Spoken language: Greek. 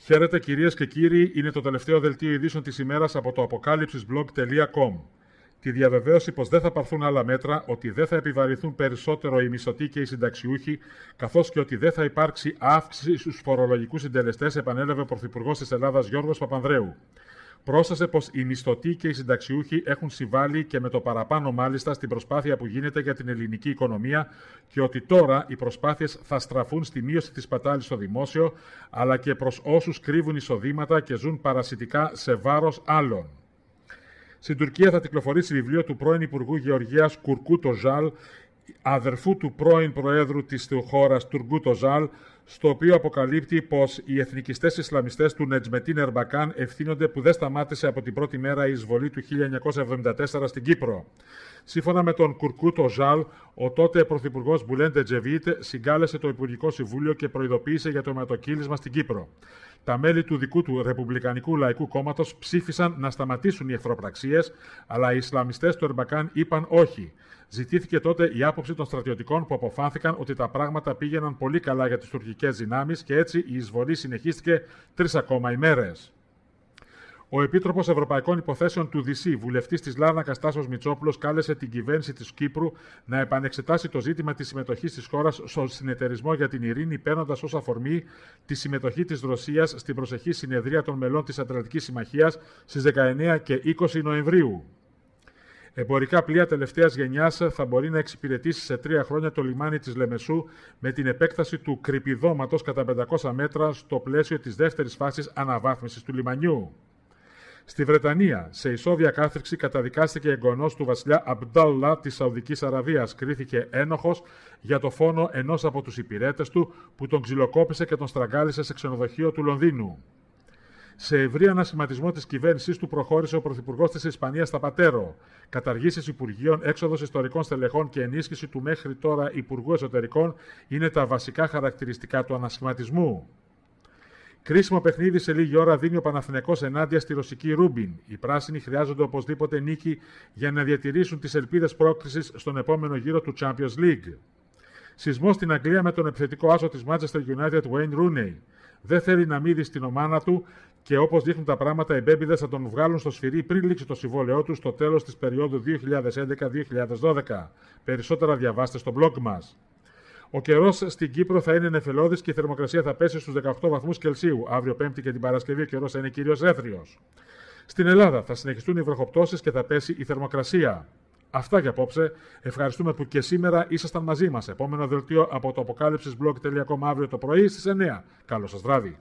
Χαίρετε κυρίες και κύριοι, είναι το τελευταίο δελτίο ειδήσεων της ημέρας από το apocalypsisblog.com. Τη διαβεβαίωση πως δεν θα πάρθουν άλλα μέτρα, ότι δεν θα επιβαρυνθούν περισσότερο οι μισθωτοί και οι συνταξιούχοι, καθώς και ότι δεν θα υπάρξει αύξηση στους φορολογικούς συντελεστές, επανέλαβε ο Πρωθυπουργός της Ελλάδας Γιώργος Παπανδρέου. Πρόσθεσε πως οι μισθωτοί και οι συνταξιούχοι έχουν συμβάλει και με το παραπάνω μάλιστα στην προσπάθεια που γίνεται για την ελληνική οικονομία και ότι τώρα οι προσπάθειες θα στραφούν στη μείωση της σπατάλης στο δημόσιο, αλλά και προς όσους κρύβουν εισοδήματα και ζουν παρασιτικά σε βάρος άλλων. Στην Τουρκία θα κυκλοφορήσει βιβλίο του πρώην Υπουργού Γεωργίας Turgut Özal, αδερφού του πρώην Προέδρου της χώρας Turgut Özal, στο οποίο αποκαλύπτει πως οι εθνικιστές Ισλαμιστές του Νετζμετίν Ερμπακάν ευθύνονται που δεν σταμάτησε από την πρώτη μέρα η εισβολή του 1974 στην Κύπρο. Σύμφωνα με τον Turgut Özal, ο τότε πρωθυπουργός Μπουλέντ Ετζεβίτ συγκάλεσε το Υπουργικό Συμβούλιο και προειδοποίησε για το αιματοκύλισμα στην Κύπρο. Τα μέλη του δικού του Ρεπουμπλικανικού Λαϊκού Κόμματος ψήφισαν να σταματήσουν οι εχθροπραξίες, αλλά οι Ισλαμιστές του Ερμπακάν είπαν όχι. Ζητήθηκε τότε η άποψη των στρατιωτικών που αποφάνθηκαν ότι τα πράγματα πήγαιναν πολύ καλά για τις τουρκικές δυνάμεις και έτσι η εισβολή συνεχίστηκε 3 ακόμα ημέρες. Ο Επίτροπος Ευρωπαϊκών Υποθέσεων του ΔΣ, βουλευτής της Λάρνακας Τάσος Μητσόπουλος, κάλεσε την κυβέρνηση της Κύπρου να επανεξετάσει το ζήτημα της συμμετοχής της χώρας στον συνεταιρισμό για την ειρήνη, παίρνοντας ως αφορμή τη συμμετοχή της Ρωσίας στην προσεχή συνεδρία των μελών της Ατλαντικής Συμμαχίας στις 19 και 20 Νοεμβρίου. Εμπορικά πλοία τελευταίας γενιάς θα μπορεί να εξυπηρετήσει σε 3 χρόνια το λιμάνι της Λεμεσού με την επέκταση του κρυπηδώματος κατά 500 μέτρα στο πλαίσιο της δεύτερης φάσης αναβάθμισης του λιμανιού. Στη Βρετανία, σε ισόβια κάθριξη καταδικάστηκε εγγονός του βασιλιά Αμπντάλα της Σαουδικής Αραβίας. Κρίθηκε ένοχος για το φόνο ενός από τους υπηρέτες του που τον ξυλοκόπησε και τον στραγγάλισε σε ξενοδοχείο του Λονδίνου. Σε ευρύ ανασχηματισμό της κυβέρνησής του προχώρησε ο Πρωθυπουργός της Ισπανίας Σταπατέρο. Καταργήσεις Υπουργείων, έξοδος ιστορικών στελεχών και ενίσχυση του μέχρι τώρα Υπουργού Εσωτερικών είναι τα βασικά χαρακτηριστικά του ανασχηματισμού. Κρίσιμο παιχνίδι σε λίγη ώρα δίνει ο Παναθηναϊκός ενάντια στη ρωσική Ρούμπιν. Οι πράσινοι χρειάζονται οπωσδήποτε νίκη για να διατηρήσουν τις ελπίδες πρόκρισης στον επόμενο γύρο του Champions League. Σεισμός στην Αγγλία με τον επιθετικό άσο της Manchester United Wayne Rooney. Δεν θέλει να μύδει στην ομάνα του και όπως δείχνουν τα πράγματα, οι μπέμπιδες θα τον βγάλουν στο σφυρί πριν λήξει το συμβόλαιό του στο τέλος της περίοδου 2011-2012. Περισσότερα διαβάστε στο blog μας. Ο καιρός στην Κύπρο θα είναι νεφελώδης και η θερμοκρασία θα πέσει στους 18 βαθμούς Κελσίου. Αύριο Πέμπτη και την Παρασκευή ο καιρός θα είναι κυρίως έθριος. Στην Ελλάδα θα συνεχιστούν οι βροχοπτώσεις και θα πέσει η θερμοκρασία. Αυτά για απόψε. Ευχαριστούμε που και σήμερα ήσασταν μαζί μας. Επόμενο δελτίο από το apocalypsisblog.com αύριο το πρωί στις 9. Καλό σας βράδυ.